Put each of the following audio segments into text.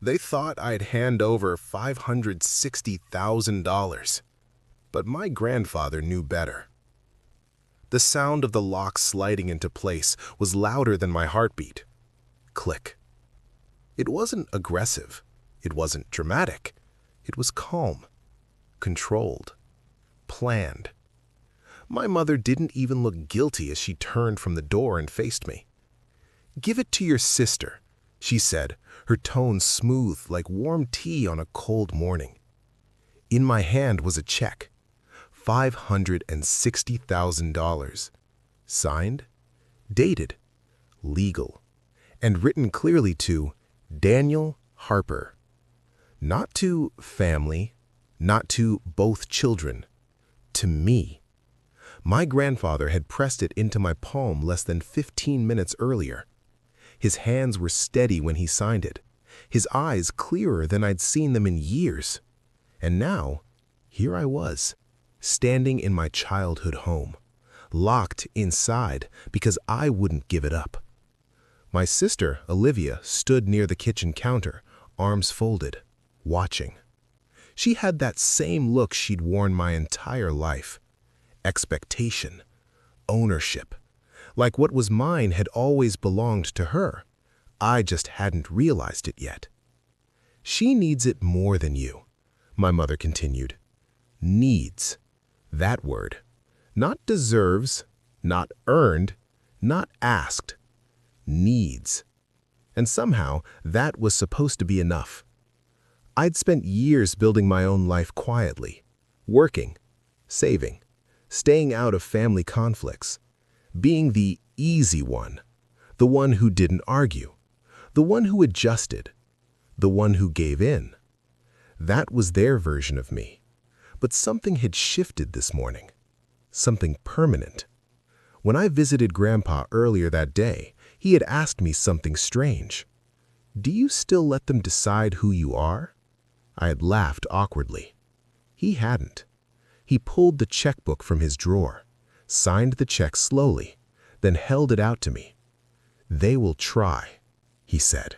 They thought I'd hand over $560,000. But my grandfather knew better. The sound of the lock sliding into place was louder than my heartbeat. Click. It wasn't aggressive. It wasn't dramatic. It was calm, controlled, planned. My mother didn't even look guilty as she turned from the door and faced me. "Give it to your sister," she said, her tone smooth like warm tea on a cold morning. In my hand was a check. $560,000. Signed, dated, legal, and written clearly to Daniel Harper. Not to family, not to both children, to me. My grandfather had pressed it into my palm less than 15 minutes earlier. His hands were steady when he signed it, his eyes clearer than I'd seen them in years. And now, here I was, standing in my childhood home, locked inside because I wouldn't give it up. My sister, Olivia, stood near the kitchen counter, arms folded, watching. She had that same look she'd worn my entire life. Expectation, ownership, like what was mine had always belonged to her. I just hadn't realized it yet. "She needs it more than you," my mother continued. Needs. That word. Not deserves, not earned, not asked. Needs. And somehow that was supposed to be enough. I'd spent years building my own life quietly, working, saving, staying out of family conflicts, being the easy one, the one who didn't argue, the one who adjusted, the one who gave in. That was their version of me. But something had shifted this morning, something permanent. When I visited Grandpa earlier that day, he had asked me something strange. "Do you still let them decide who you are?" I had laughed awkwardly. He hadn't. He pulled the checkbook from his drawer, signed the check slowly, then held it out to me. "They will try," he said.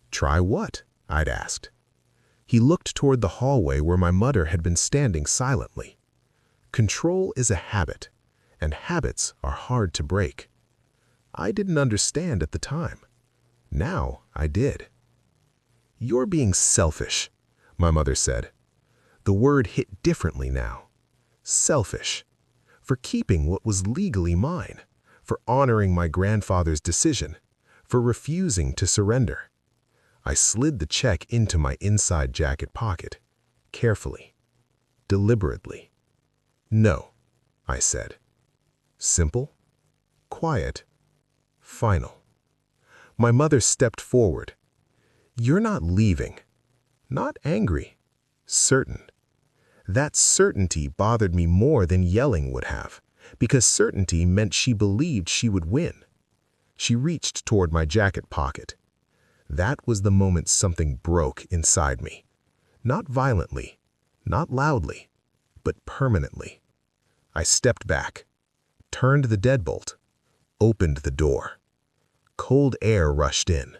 "Try what?" I'd asked. He looked toward the hallway where my mother had been standing silently. Control is a habit, and habits are hard to break. I didn't understand at the time. Now I did. "You're being selfish," my mother said. The word hit differently now. Selfish. For keeping what was legally mine, for honoring my grandfather's decision, for refusing to surrender. I slid the check into my inside jacket pocket, carefully, deliberately. "No," I said. Simple, quiet, final. My mother stepped forward. "You're not leaving." Not angry, certain. That certainty bothered me more than yelling would have, because certainty meant she believed she would win. She reached toward my jacket pocket. That was the moment something broke inside me. Not violently, not loudly, but permanently. I stepped back, turned the deadbolt, opened the door. Cold air rushed in.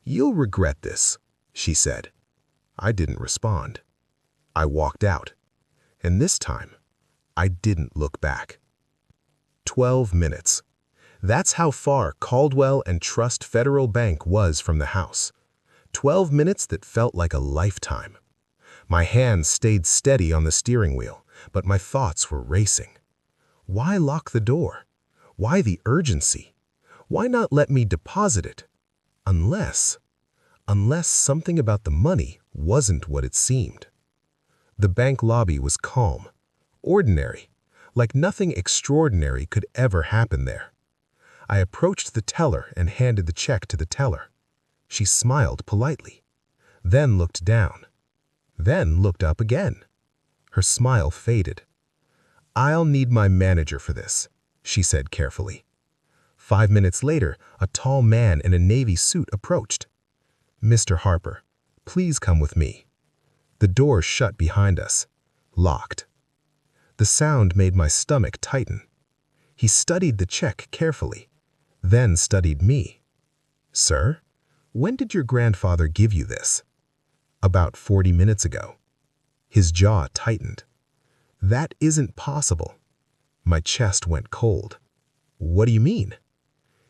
"You'll regret this," she said. I didn't respond. I walked out, and this time, I didn't look back. 12 minutes. That's how far Caldwell and Trust Federal Bank was from the house. 12 minutes that felt like a lifetime. My hands stayed steady on the steering wheel, but my thoughts were racing. Why lock the door? Why the urgency? Why not let me deposit it? Unless something about the money wasn't what it seemed. The bank lobby was calm, ordinary, like nothing extraordinary could ever happen there. I approached the teller and handed the check to the teller. She smiled politely, then looked down, then looked up again. Her smile faded. "I'll need my manager for this," she said carefully. 5 minutes later, a tall man in a navy suit approached. "Mr. Harper, please come with me." The door shut behind us, locked. The sound made my stomach tighten. He studied the check carefully, then studied me. "Sir, "When did your grandfather give you this?" "About 40 minutes ago." His jaw tightened. "That isn't possible." My chest went cold. "What do you mean?"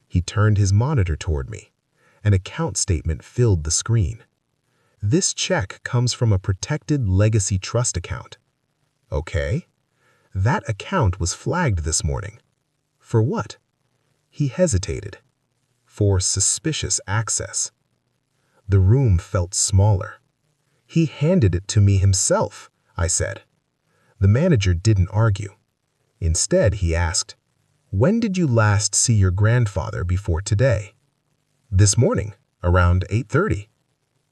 He turned his monitor toward me. An account statement filled the screen. "This check comes from a protected legacy trust account." "Okay." "That account was flagged this morning." "For what?" He hesitated. "For suspicious access." The room felt smaller. "He handed it to me himself," I said. The manager didn't argue. Instead, he asked, "When did you last see your grandfather before today?" "This morning, around 8:30.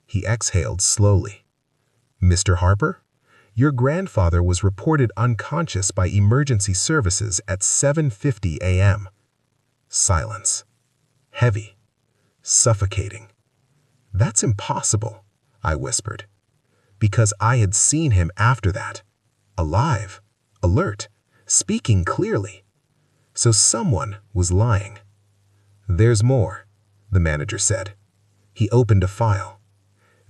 He exhaled slowly. "Mr. Harper, your grandfather was reported unconscious by emergency services at 7:50 a.m. Silence. Heavy. Suffocating. "That's impossible," I whispered, because I had seen him after that. Alive, alert, speaking clearly. So someone was lying. "There's more," the manager said. He opened a file.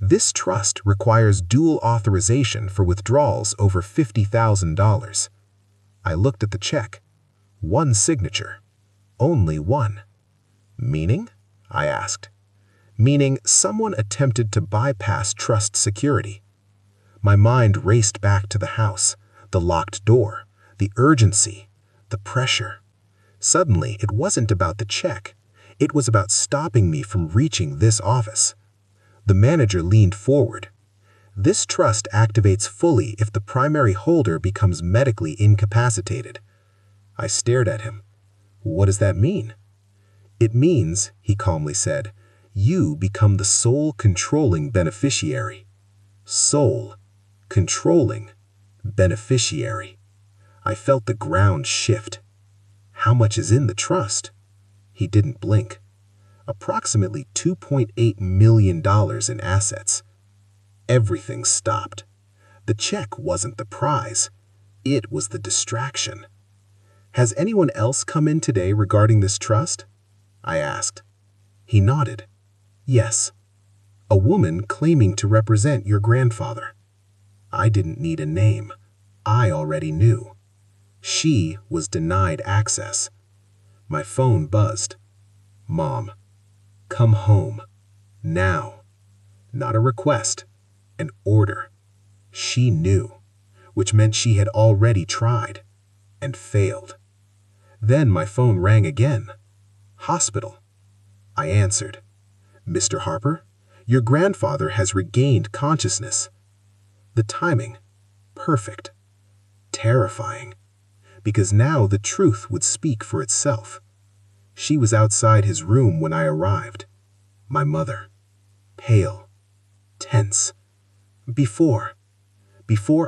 "This trust requires dual authorization for withdrawals over $50,000. I looked at the check. One signature. Only one. "Meaning?" I asked. "Meaning someone attempted to bypass trust security." My mind raced back to the house, the locked door, the urgency, the pressure. Suddenly, it wasn't about the check. It was about stopping me from reaching this office. The manager leaned forward. "This trust activates fully if the primary holder becomes medically incapacitated." I stared at him. "What does that mean?" "It means," he calmly said, "you become the sole controlling beneficiary." Sole controlling beneficiary. I felt the ground shift. "How much is in the trust?" He didn't blink. "Approximately $2.8 million in assets." Everything stopped. The check wasn't the prize. It was the distraction. "Has anyone else come in today regarding this trust?" I asked. He nodded. "Yes. A woman claiming to represent your grandfather." I didn't need a name. I already knew. She was denied access. My phone buzzed. "Mom, come home. Now." Not a request, an order. She knew, which meant she had already tried and failed. Then my phone rang again. "Hospital." I answered. "Mr. Harper, your grandfather has regained consciousness." The timing, perfect. Terrifying, because now the truth would speak for itself. She was outside his room when I arrived. My mother, pale, tense. Before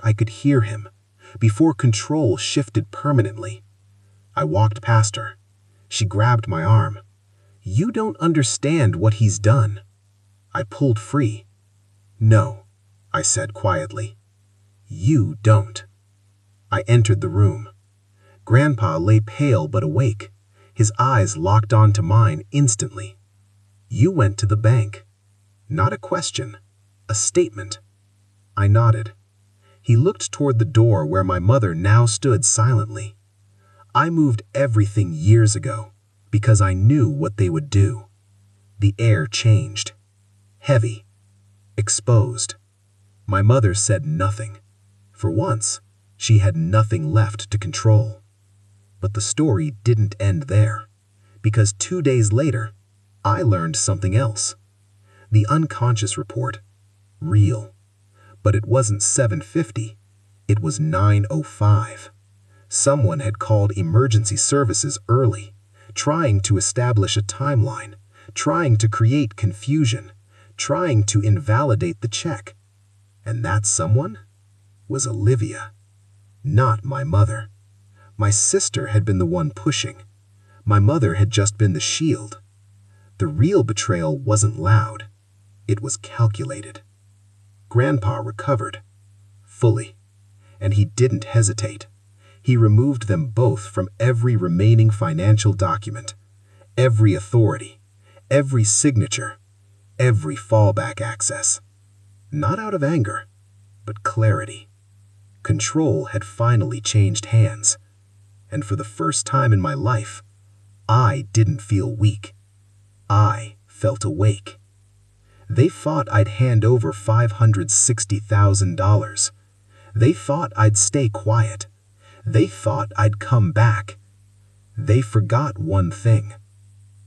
I could hear him, before control shifted permanently. I walked past her. She grabbed my arm. "You don't understand what he's done." I pulled free. "No," I said quietly. "You don't." I entered the room. Grandpa lay pale but awake, his eyes locked onto mine instantly. "You went to the bank." Not a question, a statement. I nodded. He looked toward the door where my mother now stood silently. "I moved everything years ago because I knew what they would do." The air changed. Heavy. Exposed. My mother said nothing. For once, she had nothing left to control. But the story didn't end there, because 2 days later, I learned something else. The unconscious report. Real. But it wasn't 7:50. It was 9:05. Someone had called emergency services early, trying to establish a timeline, trying to create confusion, trying to invalidate the check. And that someone was Olivia, not my mother. My sister had been the one pushing. My mother had just been the shield. The real betrayal wasn't loud. It was calculated. Grandpa recovered. Fully. And he didn't hesitate. He removed them both from every remaining financial document, every authority, every signature. every fallback access. Not out of anger, but clarity. Control had finally changed hands, and for the first time in my life, I didn't feel weak. I felt awake. They thought I'd hand over $560,000. They thought I'd stay quiet. They thought I'd come back. They forgot one thing.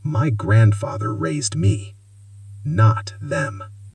My grandfather raised me, not them.